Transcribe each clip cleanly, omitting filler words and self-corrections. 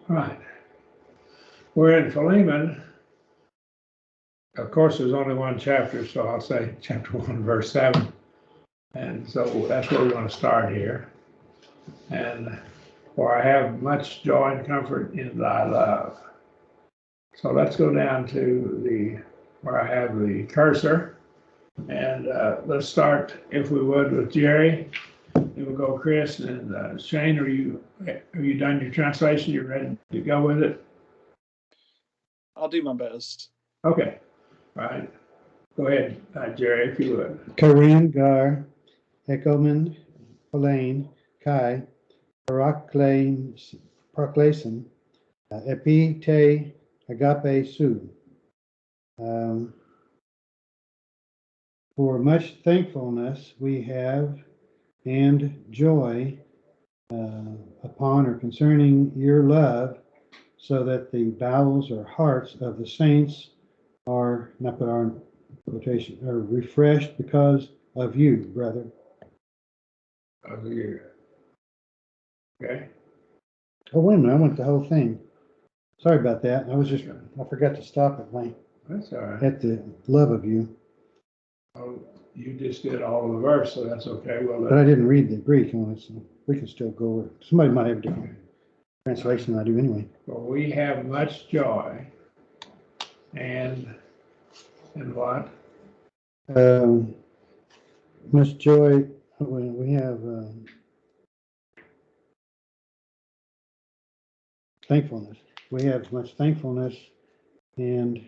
Right. We're in Philemon. Of course, there's only one chapter, so I'll say chapter 1, verse 7. And so that's where we want to start here. And for I have much joy and comfort in thy love. So let's go down to where I have the cursor. And let's start, if we would, with Jerry. Then we'll go Chris and Shane. Have you done your translation? You ready to go with it? I'll do my best. Okay. All right. Go ahead, Jerry, if you would. Corinne, Gar, Ekomen, Helene, Kai, Proclason, Epi, Te, Agape, Su. For much thankfulness we have and joy upon or concerning your love, so that the bowels or hearts of the saints are, not put our quotation, are refreshed because of you, brother. Of you. Okay. Oh, wait a minute, I went the whole thing. Sorry about that. I forgot to stop That's all right. at the love of you. Oh, you just did all of the verse, so that's okay. Well, But I didn't read the Greek on it, so we can still go over it. Somebody might have a different translation than I do anyway. for we have much joy and what? Much joy. We have thankfulness. We have much thankfulness and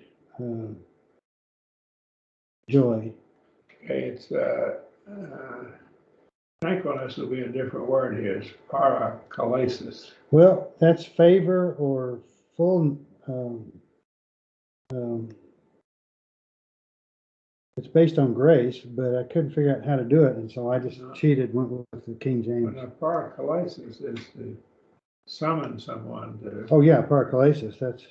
joy. Okay, it's thankfulness will be a different word here. It's parakalesis. Well, that's favor or full. It's based on grace, but I couldn't figure out how to do it, and so I just cheated, went with the King James. But a parakalesis is to summon someone to. Oh yeah, parakalesis. That's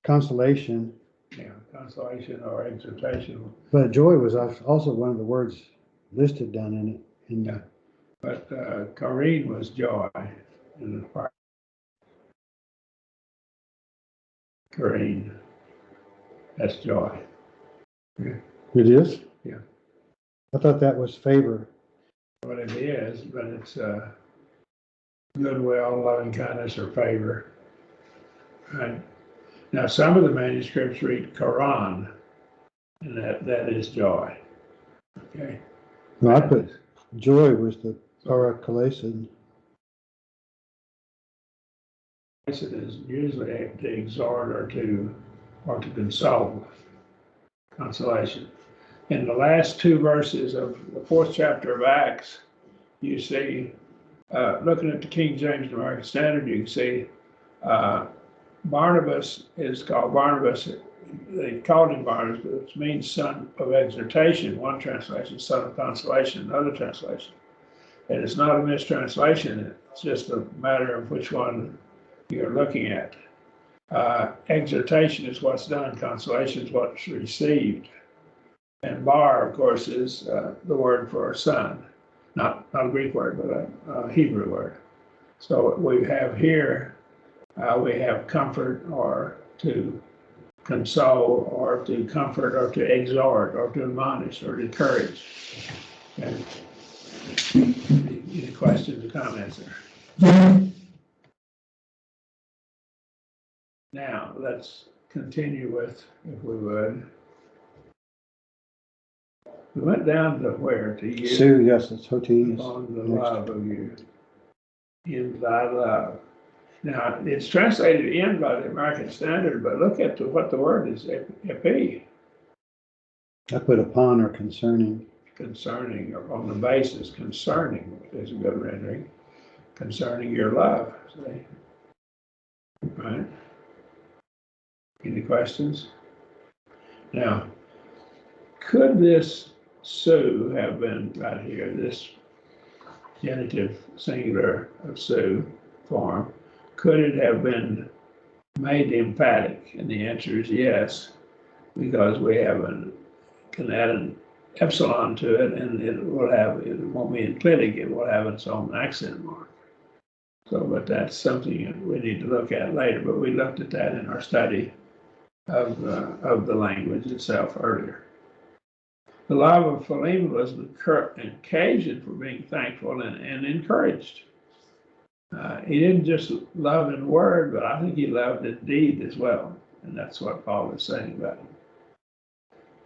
consolation. Yeah, consolation or exhortation. But joy was also one of the words listed down in it. Yeah. But Corinne was joy in the part. Corinne, that's joy. Yeah. It is? Yeah. I thought that was favor. What it is, but it's goodwill, loving kindness, or favor. Right. Now, some of the manuscripts read Quran, and that is joy. Okay. No, I put joy was the parakalesis. It is usually to exhort or to console, consolation. In the last two verses of the 4th chapter of Acts, you see, looking at the King James American Standard, you can see Barnabas is called Barnabas. They called him Barnabas, but it means son of exhortation. One translation, son of consolation, another translation. And it's not a mistranslation. It's just a matter of which one you're looking at. Exhortation is what's done. Consolation is what's received. And bar, of course, is the word for son. Not a Greek word, but a Hebrew word. So we have here, we have comfort or to console or to comfort or to exhort or to admonish or to encourage. Okay. Any questions or comments there? Now, let's continue with, if we would. We went down to where? To you. Sue, yes, it's Hoti. On the love of you. In thy love. Now, it's translated in by the American Standard, but look at what the word is, epi. I put upon or concerning. Concerning, or on the basis, concerning is a good rendering. Concerning your love, see? Right? Any questions? Now, could this Sue have been right here, this genitive singular of Sue form, could it have been made emphatic? And the answer is yes, because we have can add an epsilon to it, and it won't be enclitic, it will have its own accent mark. So, but that's something that we need to look at later, but we looked at that in our study of the language itself earlier. The love of Philemon was an occasion for being thankful and encouraged. He didn't just love in word, but I think he loved in deed as well. And that's what Paul is saying about him.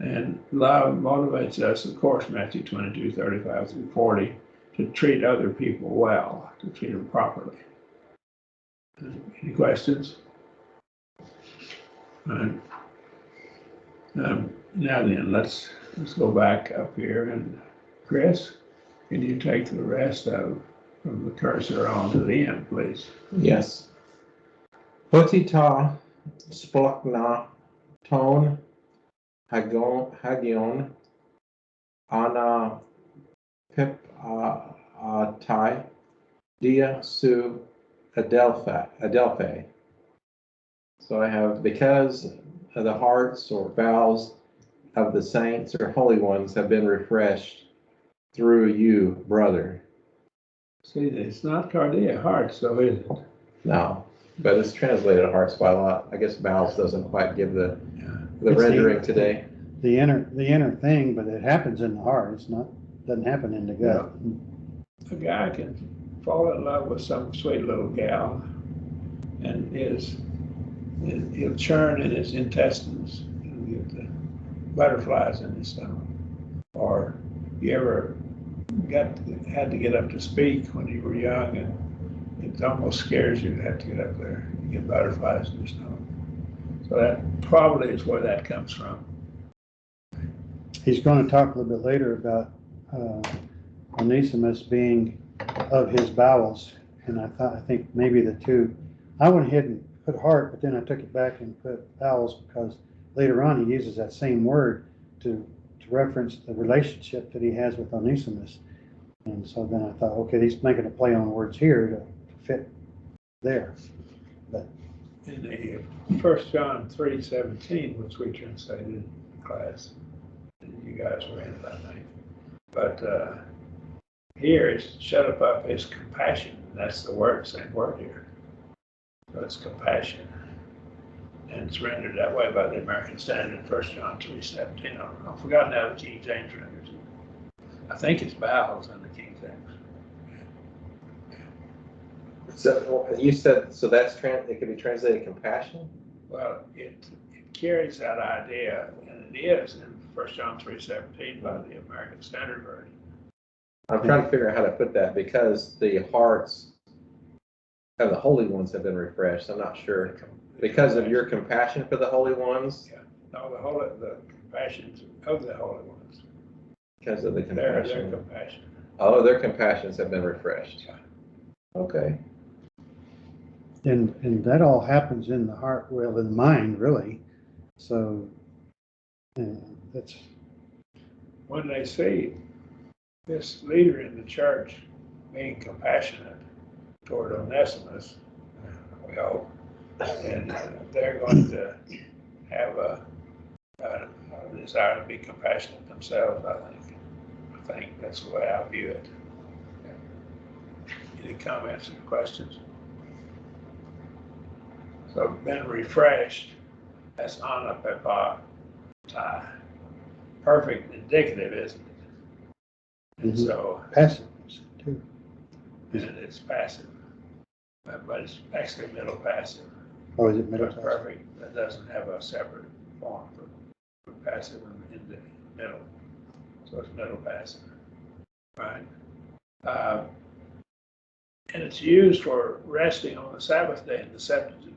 And love motivates us, of course, Matthew 22, 35 through 40, to treat other people well, to treat them properly. Any questions? Right. Now then, let's go back up here, and Chris, can you take the rest from the cursor on to the end, please? Yes. Hotita, splakna, ton, hagion, ana, pip, atai, dia, su, adelphe. So I have, because the hearts or bowels of the saints or holy ones have been refreshed through you, brother. See, it's not cardia, hearts, though, is it? No, but it's translated hearts by a lot. I guess bowels doesn't quite give the It's rendering today. The inner thing, but it happens in the heart. Doesn't happen in the gut. A guy can fall in love with some sweet little gal, and he'll churn in his intestines. He'll get the butterflies in his stomach. Or you ever had to get up to speak when you were young, and it almost scares you to have to get up there. You get butterflies in your stomach. So that probably is where that comes from. He's going to talk a little bit later about Onesimus being of his bowels, and I think maybe the two. I went ahead and put heart, but then I took it back and put bowels because later on he uses that same word to reference the relationship that he has with Onesimus. And so then I thought, okay, he's making a play on words here to fit there. But In the 1 John 3:17, which we translated in class, and you guys were in it, I think. But here it's shut up his compassion. That's the word, same word here. So it's compassion. And it's rendered that way by the American Standard in 1 John 3:17. I've forgotten how the King James renders it. I think it's bowels in the King James. So you said, so it could be translated compassion? Well, it carries that idea, and it is in 1 John 3:17 by the American Standard Version. I'm trying to figure out how to put that because the hearts of the holy ones have been refreshed. I'm not sure. Because of your compassion for the holy ones? Yeah. No, the compassions of the holy ones. Because of the Their compassion. compassion. Oh, their compassions have been refreshed. Yeah. Okay. and that all happens in the heart, well, in the mind, really. So that's When they see this leader in the church being compassionate toward Onesimus, we hope, and they're going to have a desire to be compassionate themselves, I think that's the way I view it. Any comments or questions? So been refreshed, that's anapepatai. Perfect indicative, isn't it? And so, passive too. and it's passive, but it's actually middle passive. Oh, is it middle But passive? perfect, that doesn't have a separate form for passive in the middle. So it's middle passive, right? And it's used for resting on the Sabbath day in the Septuagint,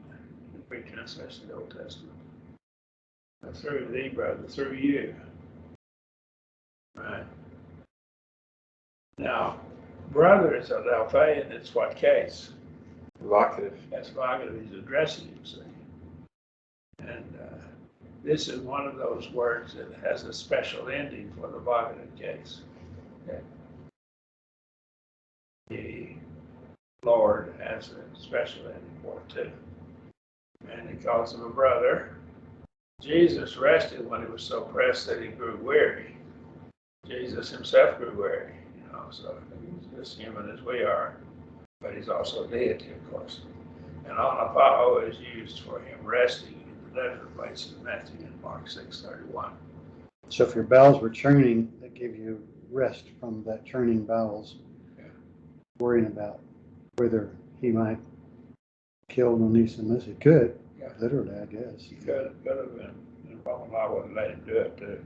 the Greek translation of the Old Testament. Through thee, brother, through you. Right. Now, brother is adelphe, and it's what case? Vocative. That's vocative. He's addressing you, see. And this is one of those words that has a special ending for the vocative case. Okay. The Lord has a special ending for it too. and he calls him a brother. Jesus rested when he was so pressed that he grew weary. Jesus himself grew weary, so he's as human as we are, but he's also deity, of course. And anapao is used for him resting in the desert places, Matthew and Mark 6:31. So if your bowels were churning, that give you rest from that churning bowels, worrying about whether he might kill Onesimus. He could, literally, I guess. He could have been. And Roman law wouldn't let him do it, too.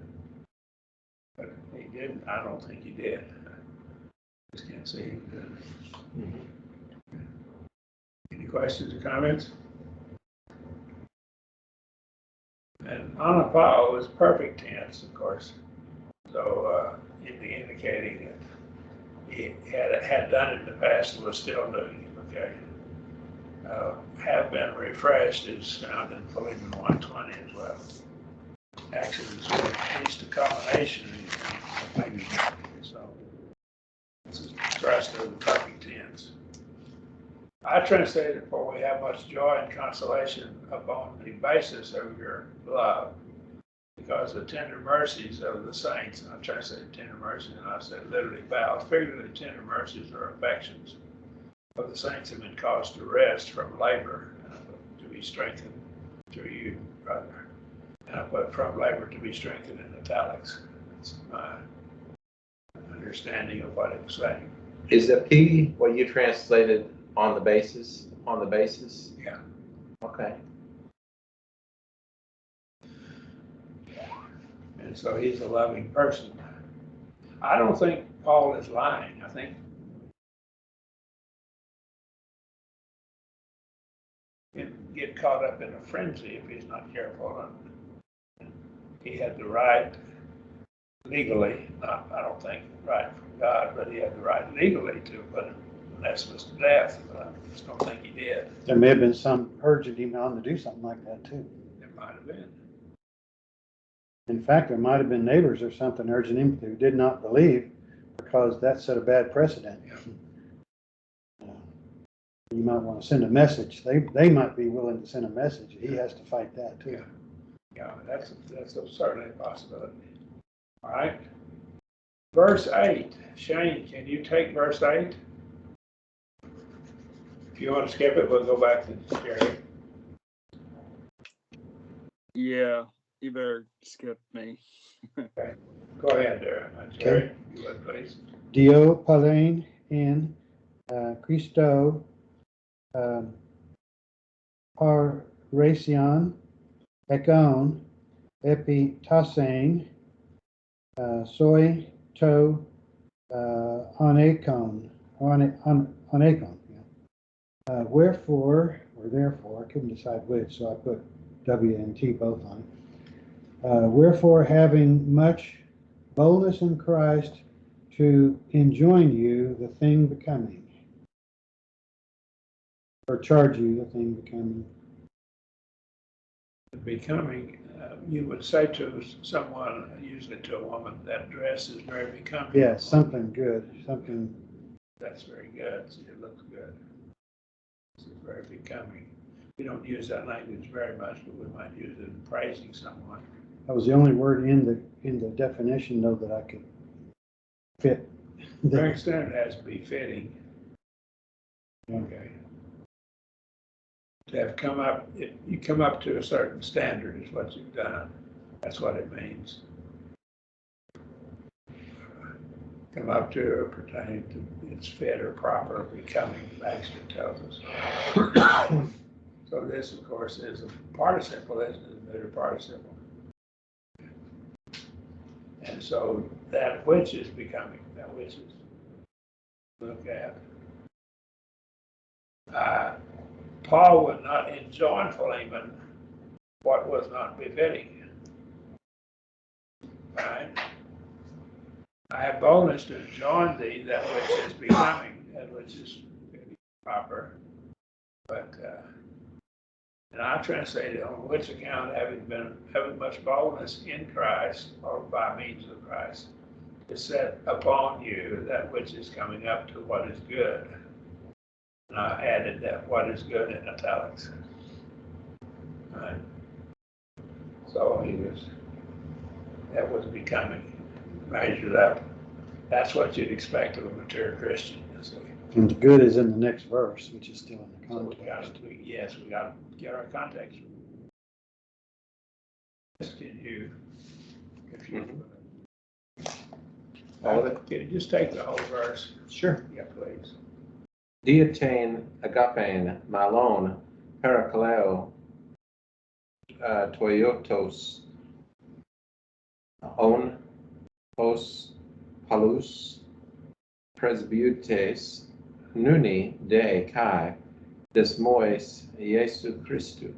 But he didn't. I don't think he did. I just can't see him doing it. Any questions or comments? And anapao is perfect tense, of course. So indicating that he had done it in the past and was still doing it. Okay. Have been refreshed is found in Philemon 1:20 as well. Actually, it's at least a combination of maybe. So this is the thrust of the perfect tense. I translated, for we have much joy and consolation upon the basis of your love, because the tender mercies of the saints, and I translated tender mercies, and I said literally bowels, figuratively tender mercies or affections of the saints have been caused to rest from labor, to be strengthened through you, brother. And I put from labor to be strengthened in italics. That's my understanding of what it was saying. Is the P what you translated on the basis? On the basis? Yeah. Okay. And so he's a loving person. I don't think Paul is lying. I think he can get caught up in a frenzy if he's not careful. And he had the right legally, not, I don't think, right from God, but he had the right legally to put him Onesimus to death. But I just don't think he did. There may have been some urging him on to do something like that, too. There might have been. In fact, there might have been neighbors or something urging him who did not believe, because that set a bad precedent. Yeah. You might want to send a message. They might be willing to send a message. He has to fight that, too. Yeah, that's certainly a possibility. All right. Verse 8. Shane, can you take verse 8? If you want to skip it, we'll go back to Jerry. Yeah, you better skip me. Okay. Go ahead there, Jerry. You would, please. Dio Palain in Christo Parrasion Ekon Epitasein Soy To Onekon. Wherefore, or therefore, I couldn't decide which, so I put W and T both on it. Wherefore, having much boldness in Christ, to enjoin you the thing becoming, or charge you the thing becoming. Becoming, you would say to someone, usually to a woman, that dress is very becoming. Yeah, something good, something. That's very good. It looks good. This is very becoming. We don't use that language very much, but we might use it in praising someone. That was the only word in the definition, though, that I could fit. Very extent it has to be fitting. Okay. To have come up, if you come up to a certain standard is what you've done. That's what it means. Come up to or pertain to its fit or proper becoming, Baxter tells us. So this, of course, is a participle, isn't it? A neuter participle. And so that which is becoming, that which is look at. Paul would not enjoin Philemon what was not befitting. Right? I have boldness to enjoin thee that which is becoming, that which is proper. But and I translated on which account having much boldness in Christ, or by means of Christ, to set upon you that which is coming up to what is good. And I added that what is good in italics. time. So that was becoming measured up. That's what you'd expect of a mature Christian. So And the good is in the next verse, which is still in the we context. we got to get our context. Can you, if you, All of it? can you just take the whole verse? Sure. Yeah, please. Diatein agapein malon parakaleo toyotos on os palus presbyutes nuni de kai desmois Jesu Christu.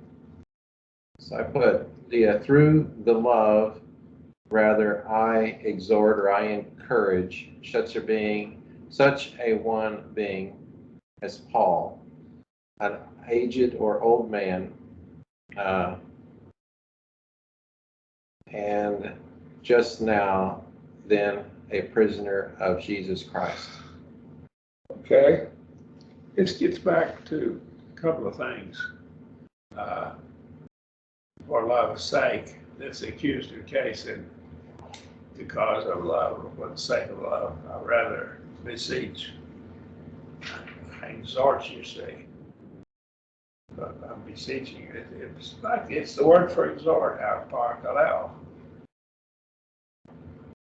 So I put through the love, rather I exhort or I encourage such a one being as Paul, an aged or old man, and just now then a prisoner of Jesus Christ. Okay. This gets back to a couple of things. For love's sake, this accuser case, and because of love, or for the sake of love, I rather beseech, I exhort you, see. But I'm beseeching you. It's like it's the word for exhort, parakaleo.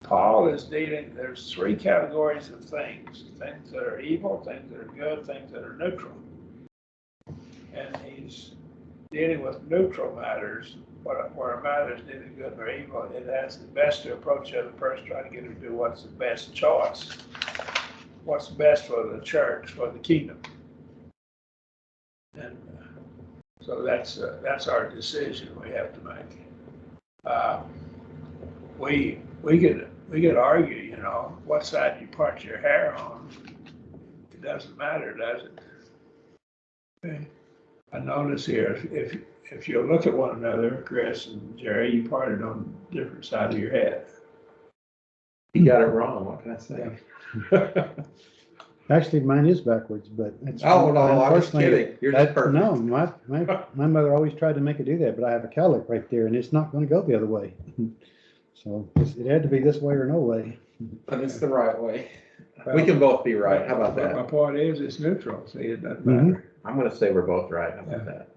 Paul is dealing, there's three categories of things that are evil, things that are good, things that are neutral. And he's dealing with neutral matters, where a matter is neither good nor evil. It has the best to approach the other person, try to get him to do what's the best choice, what's best for the church, for the kingdom. And so that's our decision we have to make. We could argue, you know, what side you part your hair on. It doesn't matter, does it? Okay. I notice here, if you look at one another, Chris and Jerry, you parted on different sides of your head. You got it wrong, what can I say? Actually, mine is backwards, but it's. Oh, no, I was unfortunately, kidding. You're just perfect. No, my mother always tried to make it do that, but I have a cowlick right there and it's not going to go the other way. So it had to be this way or no way. But it's the right way. We can both be right. How about My that? point is, it's neutral, see, it doesn't matter. I'm going to say we're both right. How about that?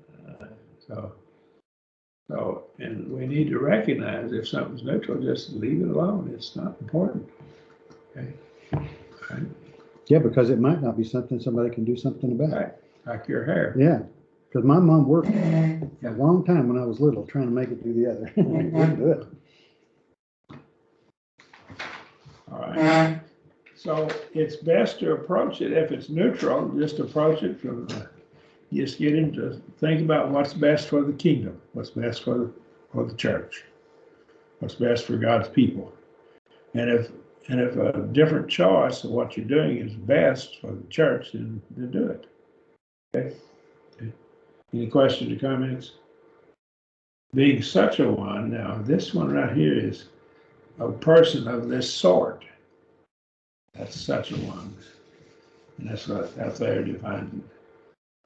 So, and we need to recognize if something's neutral, just leave it alone. It's not important. Okay. All right. Yeah, because it might not be something somebody can do something about. Right. Like your hair. Yeah, because my mom worked a long time when I was little trying to make it do the other. Couldn't do it. All right. So it's best to approach it, if it's neutral, just approach it from, just get him to think about what's best for the kingdom, what's best for the church, what's best for God's people. And if a different choice of what you're doing is best for the church, then do it. Okay? Any questions or comments? Being such a one, now this one right here is a person of this sort. That's such a one. And that's there defines it.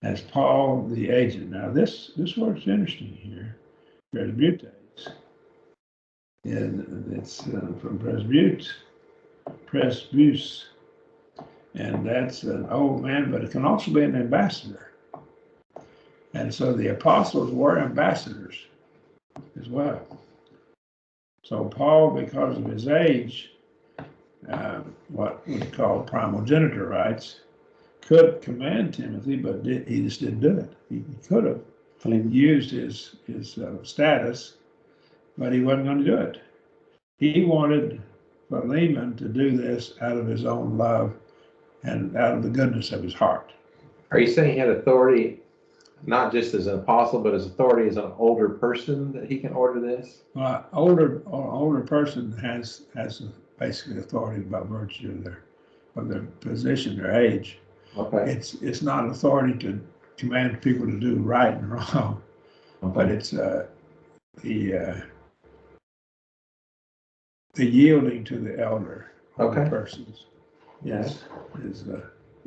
As Paul the agent. Now this word's interesting here. Presbytes. And it's from presbus. And that's an old man, but it can also be an ambassador. And so the apostles were ambassadors as well. So Paul, because of his age, what we call primogeniture rights, could command Timothy, but he just didn't do it. He could have used his status, but he wasn't going to do it. He wanted Philemon to do this out of his own love and out of the goodness of his heart. Are you saying he had authority, not just as an apostle, but as authority as an older person that he can order this? Well, older person has basically authority by virtue of their position, their age. Okay. It's not authority to command people to do right and wrong, but it's the yielding to the elder persons. Yes,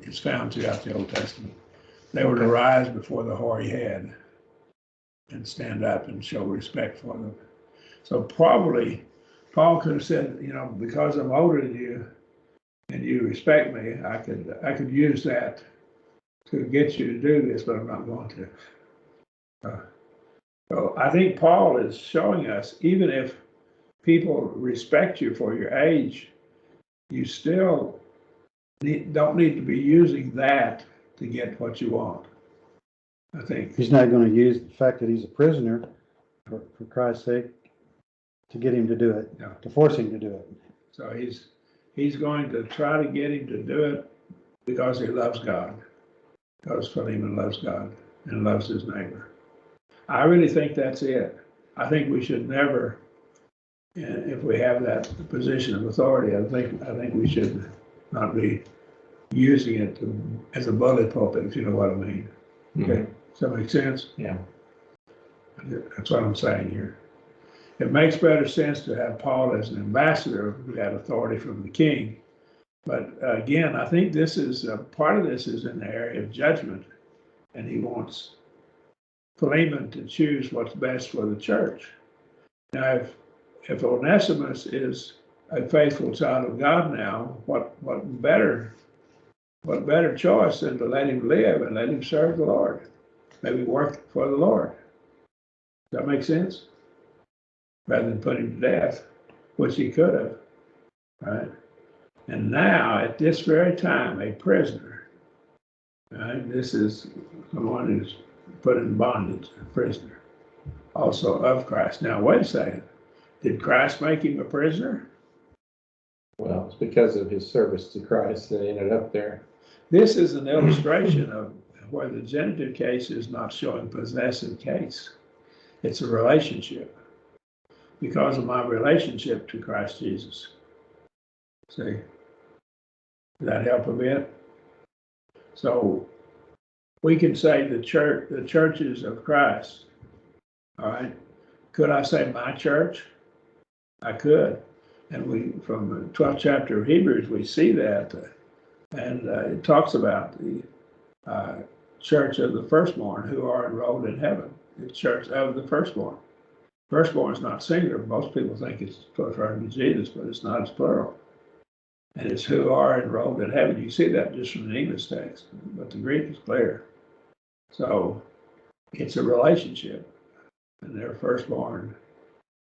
is found throughout the Old Testament. They were to rise before the hoary head, and stand up and show respect for them. So probably Paul could have said, you know, because I'm older than you and you respect me, I could use that to get you to do this, but I'm not going to. So I think Paul is showing us, even if people respect you for your age, you still don't need to be using that to get what you want. I think He's not going to use the fact that he's a prisoner for Christ's sake to get him to do it, Yeah. to force him to do it. so. He's going to try to get him to do it because he loves God, because Philemon loves God and loves his neighbor. I really think that's it. I think we should never, if we have that position of authority, I think we should not be using it as a bully pulpit, if you know what I mean. Okay, does that make sense? Yeah. That's what I'm saying here. It makes better sense to have Paul as an ambassador who had authority from the king. But again, I think this is part of this is in the area of judgment, and he wants Philemon to choose what's best for the church. Now, if Onesimus is a faithful child of God now, what better choice than to let him live and let him serve the Lord, maybe work for the Lord. Does that make sense? Rather than put him to death, which he could have, right? And now, at this very time, a prisoner, right? This is someone who's put in bondage, a prisoner, also of Christ. Now, wait a second. Did Christ make him a prisoner? Well, it's because of his service to Christ that he ended up there. This is an illustration of where the genitive case is not showing possessive case. It's a relationship. Because of my relationship to Christ Jesus. See? Does that help a bit? So we can say the churches of Christ. All right. Could I say my church? I could. And we, from the 12th chapter of Hebrews, we see that. And it talks about the church of the firstborn who are enrolled in heaven. The church of the firstborn. Firstborn is not singular. Most people think it's referring to Jesus, but it's not. It's plural. And it's who are enrolled in heaven. You see that just from the English text, but the Greek is clear. So it's a relationship, and they're firstborn.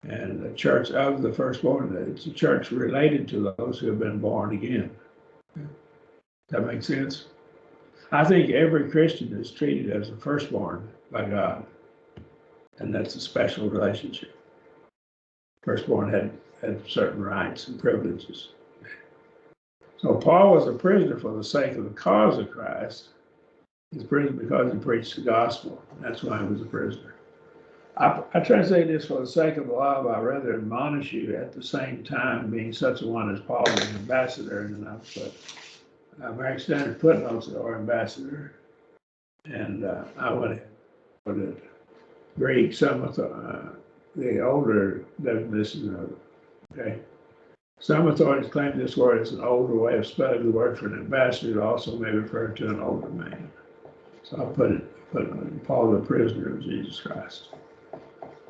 And the church of the firstborn, it's a church related to those who have been born again. Does that make sense? I think every Christian is treated as a firstborn by God. And that's a special relationship. Firstborn had certain rights and privileges. So Paul was a prisoner for the sake of the cause of Christ. He's a prisoner because he preached the gospel. That's why he was a prisoner. I translate this for the sake of love. I rather admonish you at the same time, being such a one as Paul was an ambassador, and I put American Standard footnotes or ambassador, and I would put it. Greek, some of the older definition of it. Okay. Some authorities claim this word is an older way of spelling the word for an ambassador. It also may refer to an older man. So I'll put Paul the prisoner of Jesus Christ.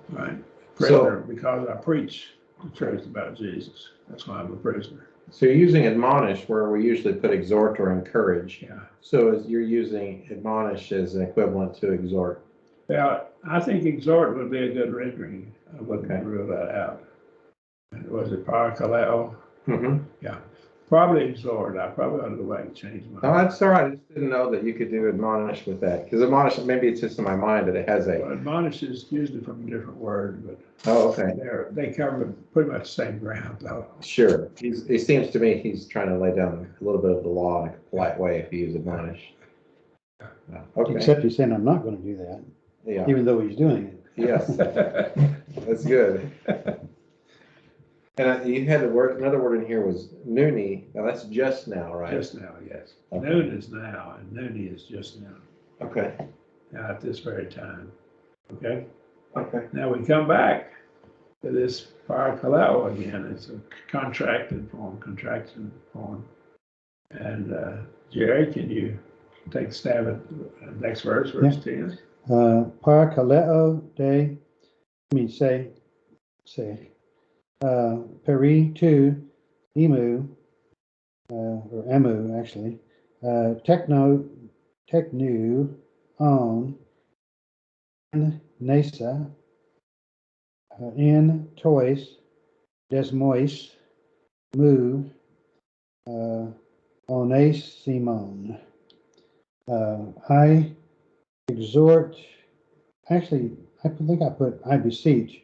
Right? Prisoner because I preach the truth about Jesus. That's why I'm a prisoner. So you're using admonish where we usually put exhort or encourage. Yeah. So you're using admonish as an equivalent to exhort. Well, I think exhort would be a good rendering. I wouldn't rule that out. Was it parakaleo? Mm-hmm. Yeah. Probably exhort. I probably ought to go back and change my. No, that's all right. I just didn't know that you could do admonish with that. Because admonish, maybe it's just in my mind that it has a. Well, admonish is usually from a different word, but Oh, okay. they cover pretty much the same ground, though. Sure. It seems to me he's trying to lay down a little bit of the law in a polite way if he uses admonish. Okay. Except he's saying, I'm not going to do that, Yeah. even though he's doing it. Yes. That's good. And you had the word, another word in here was nooni. Now that's just now, right? Just now, yes. Okay. Noon is now, and nooni is just now. Okay. Now at this very time. Okay? Okay. Now we come back to this parakaleo again. It's a contracted form. And Jerry, can you take a stab at the next verse, verse 10? Parakaleo de, peri tu, emu, or emu actually, technu, on, nesa, in, tois, desmois, mu, ones, simon. I exhort, actually, I think I put I beseech.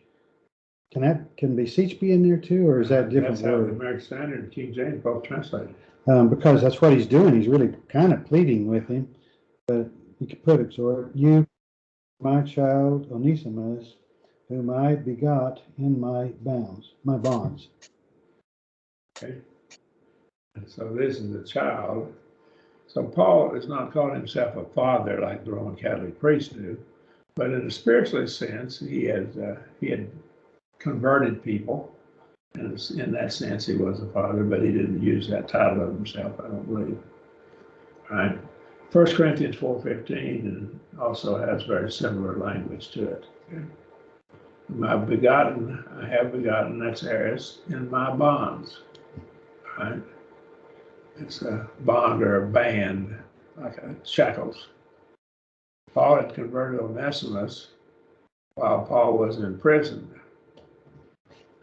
Can beseech be in there too, or is that a different That's how the word? American Standard and King James both translated. Because that's what he's doing. He's really kind of pleading with him. But you could put exhort, you, my child Onesimus, whom I begot in my bonds. Okay. And so this is a child. So Paul is not calling himself a father like the Roman Catholic priests do, but in a spiritual sense, he had converted people. And in that sense, he was a father, but he didn't use that title of himself, I don't believe. All right. 1 Corinthians 4:15 and also has very similar language to it. Okay. I have begotten, that's Aries, in my bonds. All right. It's a bond or a band, like shackles. Paul had converted Onesimus while Paul was in prison.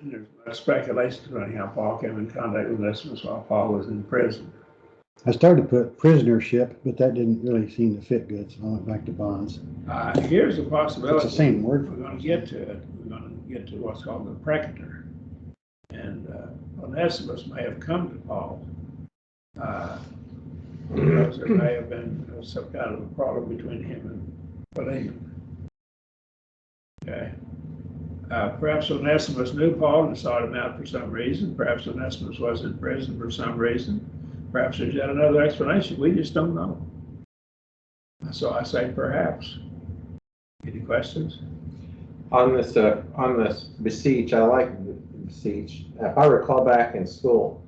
And there's much speculation concerning how Paul came in contact with Onesimus while Paul was in prison. I started to put prisonership, but that didn't really seem to fit good, so I went back to bonds. Here's a possibility. It's the same word. We're going to get to it. We're going to get to what's called the precator. And Onesimus may have come to Paul because there may have been some kind of a problem between him and Philemon. Okay. Perhaps Onesimus knew Paul and sought him out for some reason. Perhaps Onesimus was in prison for some reason. Perhaps there's yet another explanation. We just don't know. So I say perhaps. Any questions? On this beseech, I like beseech. If I recall back in school,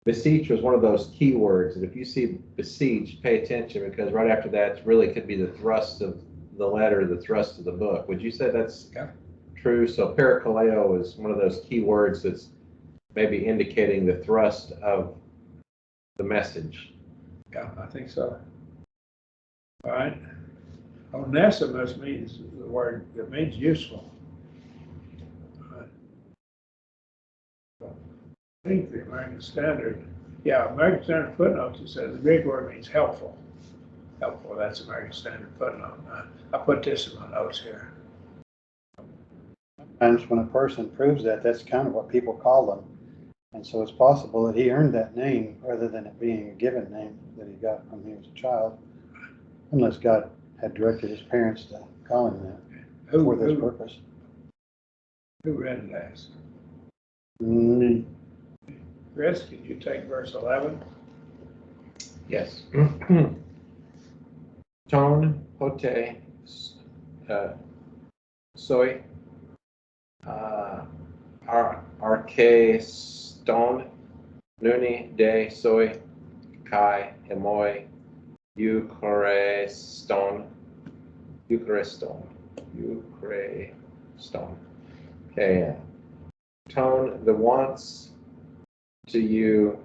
beseech was one of those key words that if you see beseech, pay attention, because right after that really could be the thrust of the letter, the thrust of the book. Would you say that's true? So parakaleo is one of those key words that's maybe indicating the thrust of the message. Yeah, I think so. All right. Onesimus means the word, it means useful. I think the American Standard, American Standard footnotes, it says the Greek word means helpful. Helpful, that's American Standard footnote. I put this in my notes here. Sometimes when a person proves that, that's kind of what people call them. And so it's possible that he earned that name rather than it being a given name that he got when he was a child, unless God had directed his parents to call him that for this purpose. Who read it last? Mm. Chris, can you take verse 11? Yes. Ton, hote, soy, arche, stone, nuni, de, soy, kai, emoi, euchariston. Okay. Tone, the wants to you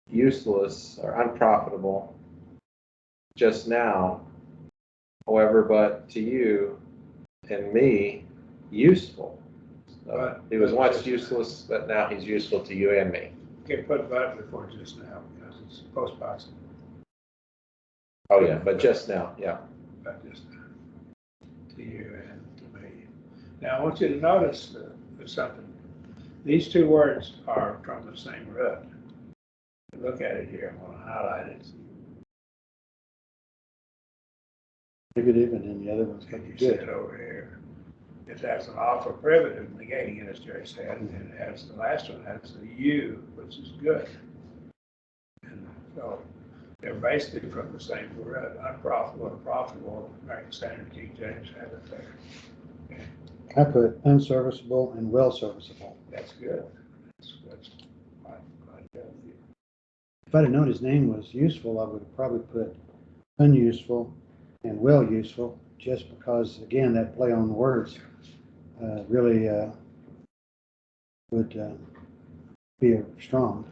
useless or unprofitable just now, however, but to you and me useful. So he was once useless, but now he's useful to you and me. Okay, put but before just now because it's post possible. Oh yeah, but just now, yeah. But just now. To you and to me. Now I want you to notice there's something. These two words are from the same root. Look at it here. I'm going to highlight it. Negative, and then the other one's going to be You see good. it over here. It has an alpha privative negating it, as Jerry said, and it has the last one has the U, which is good. And so they're basically from the same root. Unprofitable and profitable. American Standard King James have it there. Okay. I put unserviceable and well serviceable. That's good. That's quite good. If I'd have known his name was useful, I would have probably put unuseful and well useful, just because, again, that play on the words really would be strong.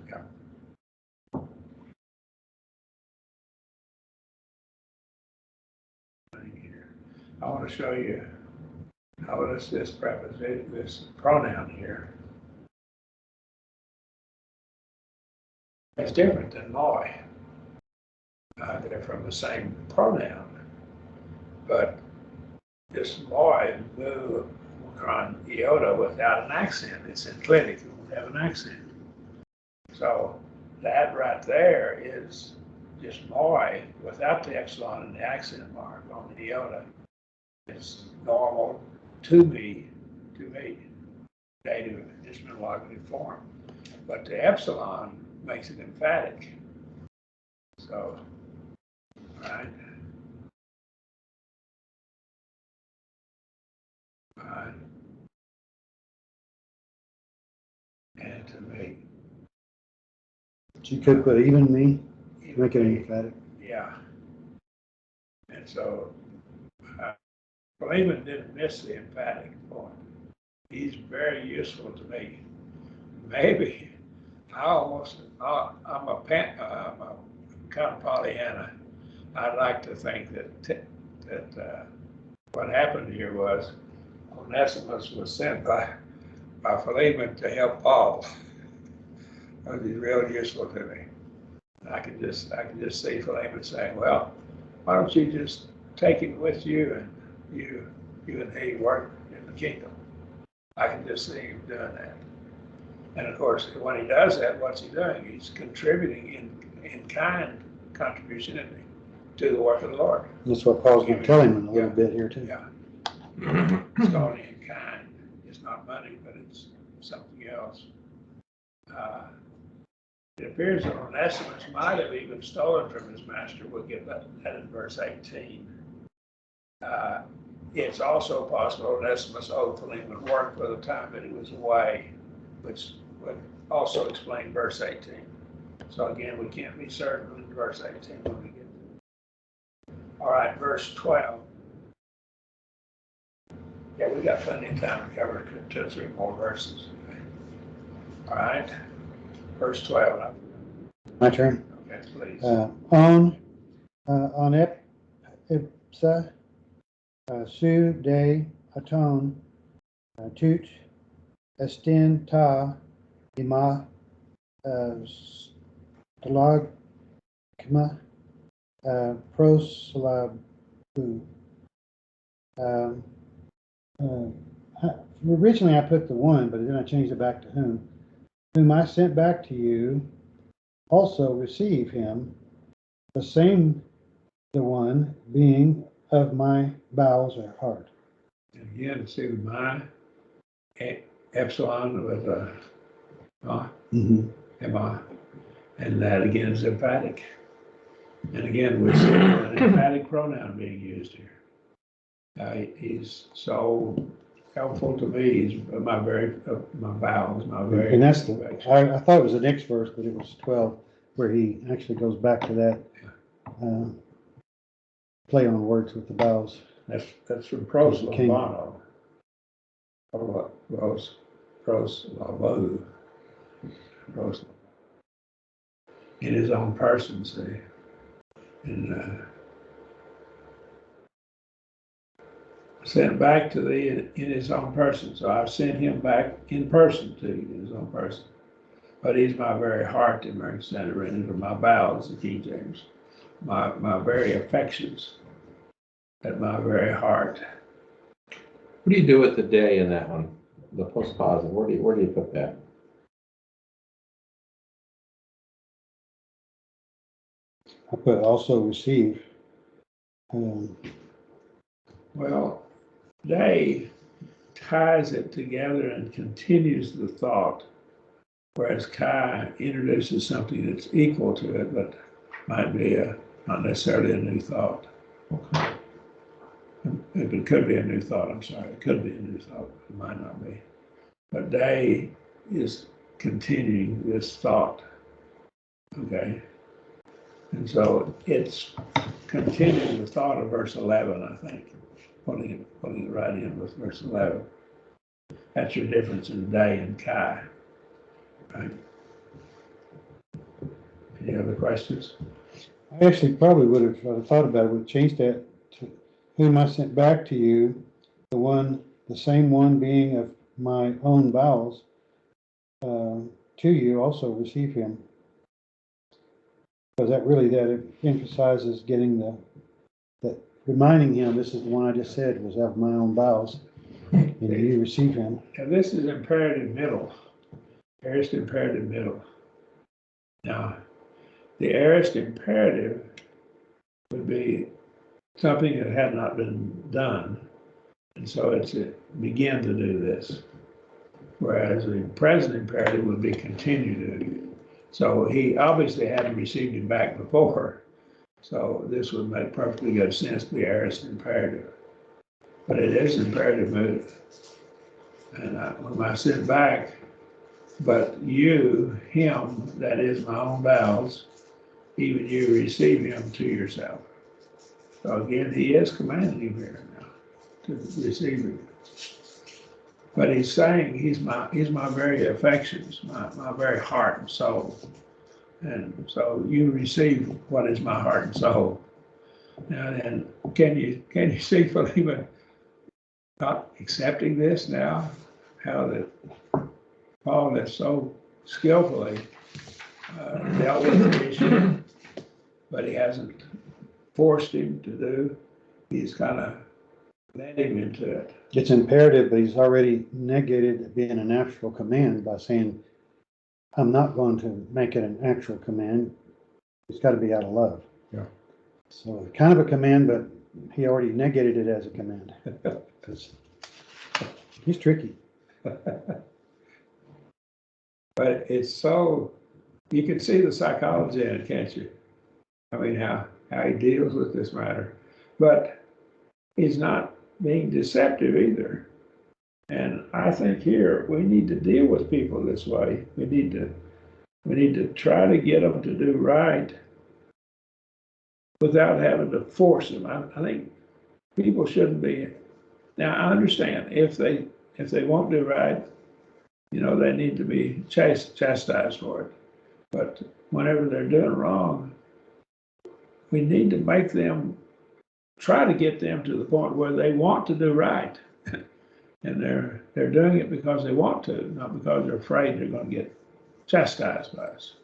I want to show you how this preposition, this pronoun here, is different than moi. They're from the same pronoun, but this moi, mu, omicron, iota, without an accent. It's synclitic, it won't have an accent. So that right there is just moi without the epsilon and the accent mark on the iota. It's normal to me, dative, interrogative form. But the epsilon makes it emphatic. So, right? Right. And to me. So you could put even me, Even make it me, emphatic. yeah. And so, Philemon didn't miss the emphatic point. He's very useful to me. Maybe I'm a kind of Pollyanna. I'd like to think that what happened here was Onesimus was sent by Philemon to help Paul. That would be real useful to me. I can just see Philemon saying, "Well, why don't you just take him with you and you and he work in the kingdom?" I can just see him doing that. And of course, when he does that, what's he doing? He's contributing in kind contribution to the work of the Lord. That's what Paul's going to tell him in a little bit here too. Yeah. It's only in kind. It's not money, but it's something else. It appears that Onesimus might have even stolen from his master. We'll get that in verse 18. It's also possible Onesimus owed Philemon work for the time that he was away, which would also explain verse 18. So again, we can't be certain in verse 18 when we get to it. All right, verse 12. Yeah, we got plenty of time to cover 2 or 3 more verses. All right, verse 12. My turn. Okay, please. On ipsa su de aton tut estin ta ima stalagma proslabu. Originally I put the one, but then I changed it back to whom I sent back to you, also receive him, the same the one being of my bowels or heart. And again, see my epsilon with a Emma, and that again is emphatic. And again, we see an emphatic pronoun being used here. He's so helpful to me. He's my bowels, my very. And that's I thought it was the next verse, but it was 12, where he actually goes back to that play on words with the bowels. That's from Proslavano. Proslavu. In his own person, see. And sent back to thee in his own person. So I've sent him back in person to you, in his own person. But he's my very heart, the American Standard Written, or my bowels, the King James. My very affections, at my very heart. What do you do with the day in that one? The postpositive, where do you put that? I put also receive. Well, they ties it together and continues the thought, whereas Kai introduces something that's equal to it, but might be not necessarily a new thought. Okay. It could be a new thought, I'm sorry. It could be a new thought, it might not be. But they is continuing this thought, okay? And so it's continuing the thought of verse 11, I think. putting it right in with verse 11. That's your difference in day and Kai. Right? Any other questions? I actually probably would have thought about it, would change that to whom I sent back to you, the same one being of my own bowels, to you also receive him. Because that it emphasizes getting that reminding him, this is the one I just said was of my own bowels, and you receive him. And this is imperative middle, aorist imperative middle. Now, the aorist imperative would be something that had not been done, and so it's begin to do this. Whereas the present imperative would be continue to do. So he obviously hadn't received him back before, so this would make perfectly good sense to be aorist imperative. But it is imperative mood. And when I sit back, but you, him, that is my own bowels, even you receive him to yourself. So again, he is commanding him here now to receive him. But he's saying he's my very affections, my very heart and soul. And so you receive what is my heart and soul. And can you see Philemon not accepting this now? How that Paul has so skillfully dealt with the issue, but he hasn't forced him to do. He's kind of led him into it. It's imperative, but he's already negated it being an actual command by saying, I'm not going to make it an actual command. It's got to be out of love. Yeah. So kind of a command, but he already negated it as a command. He's tricky. But it's so, you can see the psychology in it, can't you? I mean, how he deals with this matter. But he's not being deceptive either. And I think here we need to deal with people this way. We need to try to get them to do right without having to force them. I think people shouldn't be. Now I understand if they won't do right, they need to be chastised for it. But whenever they're doing wrong, we need to make them try to get them to the point where they want to do right. And they're doing it because they want to, not because they're afraid they're going to get chastised by us.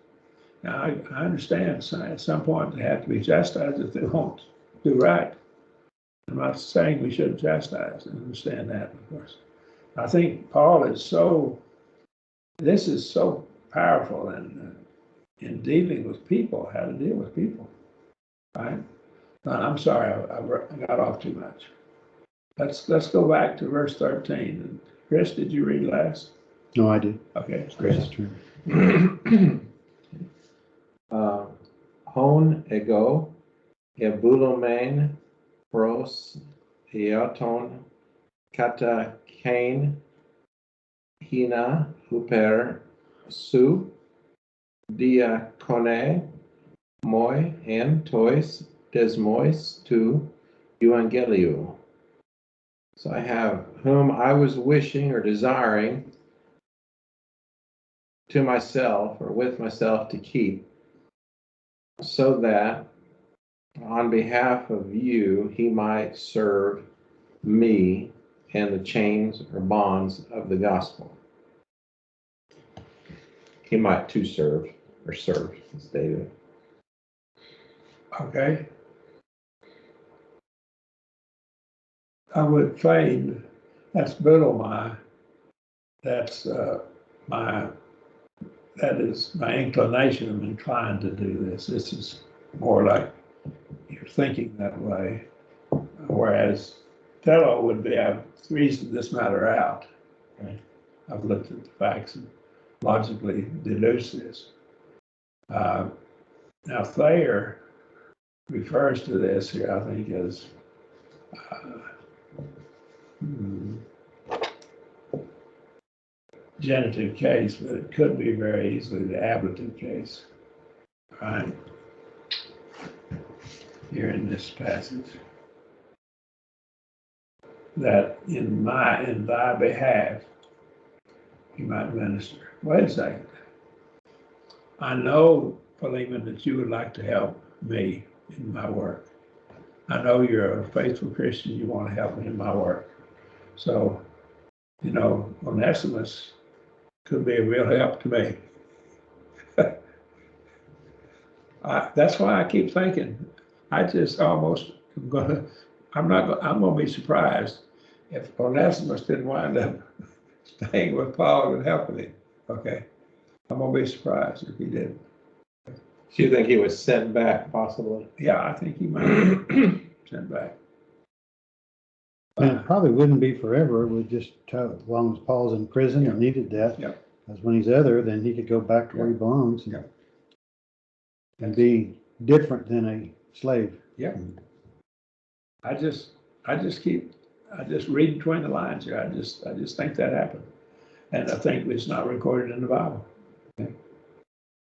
Now, I understand at some point they have to be chastised if they won't do right. I'm not saying we shouldn't chastise. I understand that, of course. I think Paul this is so powerful in dealing with people, how to deal with people. Right? I'm sorry, I got off too much. Let's go back to verse 13. Chris, did you read last? No, I did. Okay, Chris's Chris. turn. Hon ego ebulomen pros eoton kata kain hina huper su diakone moi en tois desmois tu euangeliu. So I have whom I was wishing or desiring to myself or with myself to keep, so that on behalf of you he might serve me in the chains or bonds of the gospel. He might to serve or serve, as David. Okay. I would claim that's Biddlemai. That is my inclination. I'm inclined to do this. This is more like you're thinking that way. Whereas Tello would be, I've reasoned this matter out. Okay? I've looked at the facts and logically deduced this. Now Thayer refers to this here, I think, as genitive case, but it could be very easily the ablative case. Right? Here in this passage. that in thy behalf he might minister. Wait a second. I know, Philemon, that you would like to help me in my work. I know you're a faithful Christian. You want to help me in my work. So, Onesimus could be a real help to me. That's why I keep thinking. I just almost am I'm gonna be surprised if Onesimus didn't wind up staying with Paul and helping him. Okay, I'm gonna be surprised if he didn't. Do you think he was sent back, possibly? Yeah, I think he might be sent back. And it probably wouldn't be forever. It would just, as long as Paul's in prison and needed that. Yep. Because when he's other, then he could go back to where he belongs and, Yep. and be different than a slave. Yeah. I just read between the lines here. I just think that happened. And I think it's not recorded in the Bible. Okay.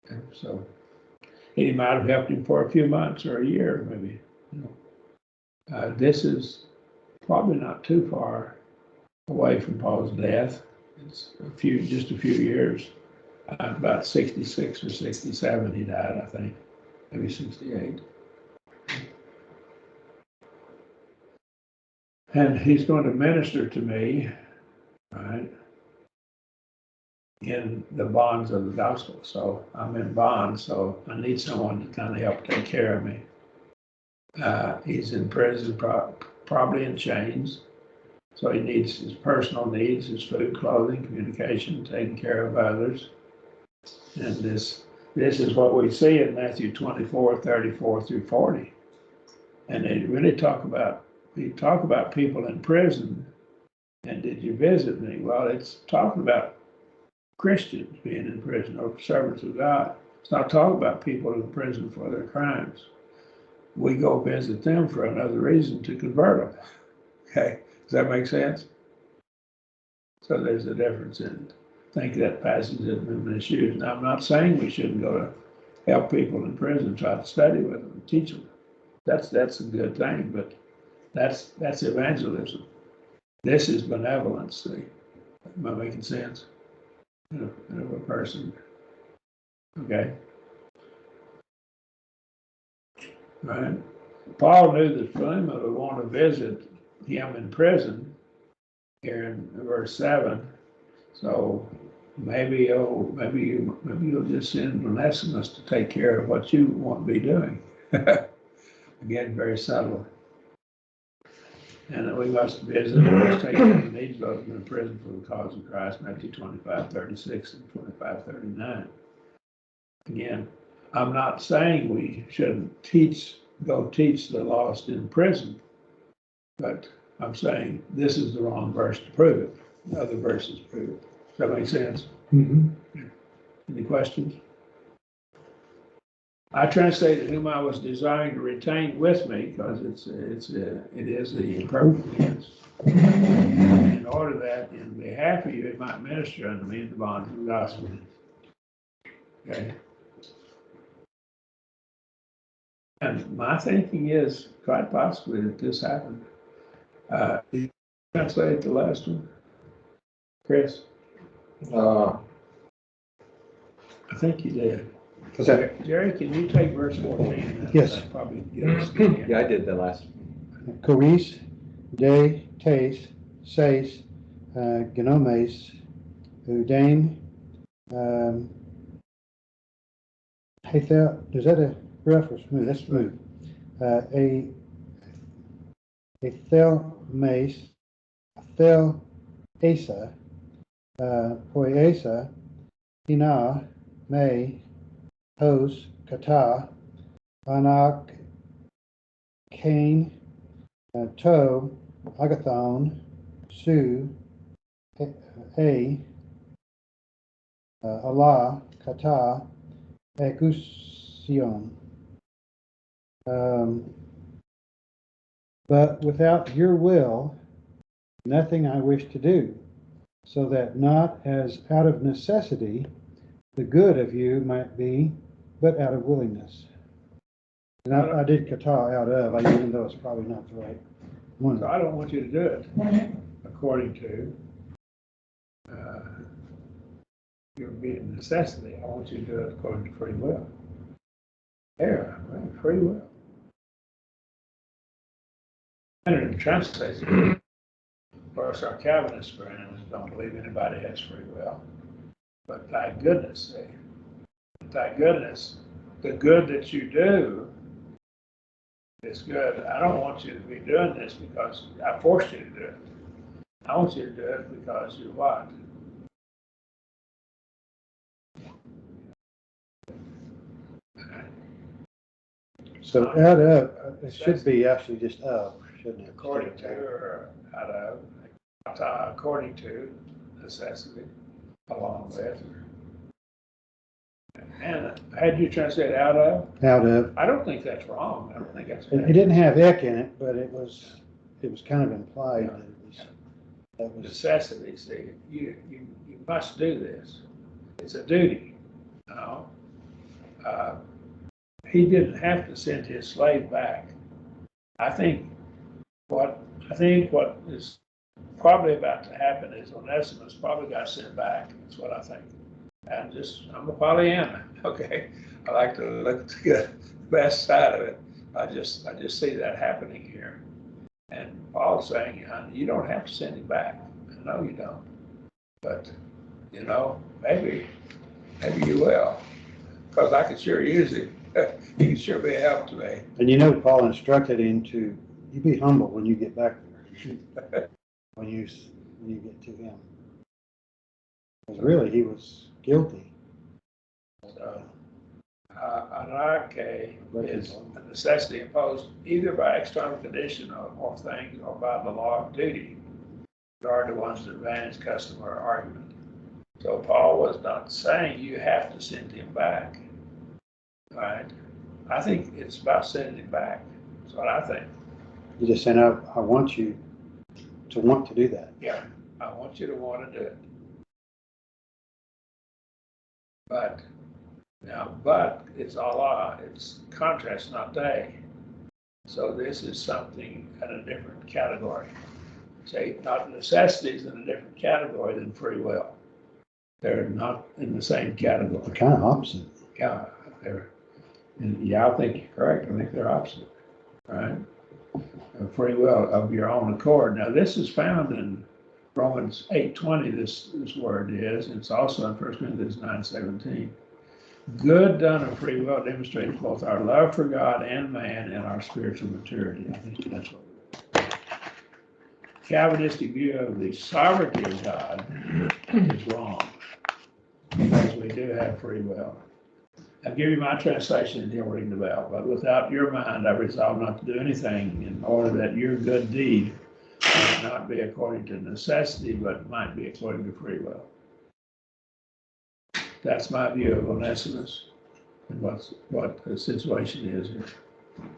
And so he might have helped him for a few months or a year, maybe. This is probably not too far away from Paul's death. It's just a few years. About 66 or 67 he died, I think. Maybe 68. And he's going to minister to me, right, in the bonds of the gospel. So I'm in bonds, so I need someone to kind of help take care of me. He's in prison, probably in chains. So he needs his personal needs, his food, clothing, communication, taking care of others. And this is what we see in Matthew 24, 34 through 40. And they really talk about people in prison. And did you visit me? Well, it's talking about Christians being in prison or servants of God. It's not talking about people in prison for their crimes. We go visit them for another reason, to convert them. Okay, does that make sense? So there's a difference in, I think that passage has been misused. Now, I'm not saying we shouldn't go to help people in prison, try to study with them, teach them. That's a good thing, but that's evangelism. This is benevolence. See, am I making sense? In a person. Okay. Right. Paul knew that Philemon would want to visit him in prison here in verse 7. So maybe you'll just send Onesimus to take care of what you want to be doing. Again, very subtle. And that we must visit and must take care of the needs of those in prison for the cause of Christ, Matthew 25:36 and 25:39. Again, I'm not saying we shouldn't go teach the lost in prison, but I'm saying this is the wrong verse to prove it. The other verses prove it. Does that make sense? Mm-hmm. Any questions? I translated whom I was desiring to retain with me, because it is the imperfect tense. In order that in behalf of you it might minister unto me in the bonds of the gospel. Okay. And my thinking is quite possibly that this happened. Did you translate the last one, Chris? I think you did. Okay. Jerry, can you take verse 14? Yes. That'd probably get us again. Yeah, I did the last one. Choris, de, tes, seis, genomes, udain, Hathel, is that a rough or smooth? That's smooth. A thelmes, thel asa, poiesa, hina, me, hos, kata, anak, Cain, to, agathon, su, Allah, kata, ekusion. But without your will, nothing I wish to do, so that not as out of necessity the good of you might be, but out of willingness. And I did kata out of, even though it's probably not the right One So of I don't want you to do it according to your being necessity. I want you to do it according to free will. There, right, free will. And it translates it. Of course, our Calvinist friends don't believe anybody has free will. But thy goodness, see, thy goodness, the good that you do is good. I don't want you to be doing this because I forced you to do it. I want you to do it because you're what? So out of, it should be actually just of, shouldn't it? According to or out of, according to necessity, along with. And had you translated out of? Out of. I don't think that's wrong. I don't think that's. It didn't have ek in it, but it was kind of implied that it was, that was. Necessity, see, you must do this. It's a duty, you know. He didn't have to send his slave back. I think what is probably about to happen is Onesimus probably got sent back. That's what I think. And I'm a Pollyanna, okay? I like to look at the best side of it. I just see that happening here. And Paul's saying, you don't have to send him back. No, you don't. But, you know, maybe you will. Because I could sure use him. He can sure be a help to me. And you know, Paul instructed him to, you be humble when you get back there. when you get to him. Because really, he was guilty. So, anarche is a necessity imposed either by external condition or things or by the law of duty, regard to one's advantage, custom, or argument. So Paul was not saying you have to send him back, right? I think it's about sending him back. That's what I think. He just said, I want you to want to do that. Yeah, I want you to want to do it. But it's Allah, it's contrast, not day. So this is something in a different category. Say, not necessities in a different category than free will. They're not in the same category. They're kind of opposite. Yeah, I think you're correct. I think they're opposite, right? Free will of your own accord. Now, this is found in Romans 8:20. This word is. It's also in 1 Corinthians 9:17. Good done of free will demonstrates both our love for God and man and our spiritual maturity. I think that's what. Calvinistic view of the sovereignty of God is wrong because we do have free will. I'll give you my translation and you'll ring the bell. But without your mind, I resolve not to do anything in order that your good deed might not be according to necessity, but might be according to free will. That's my view of Onesimus and what the situation is here.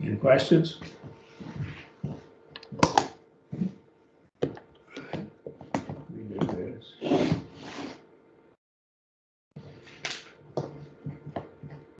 Any questions?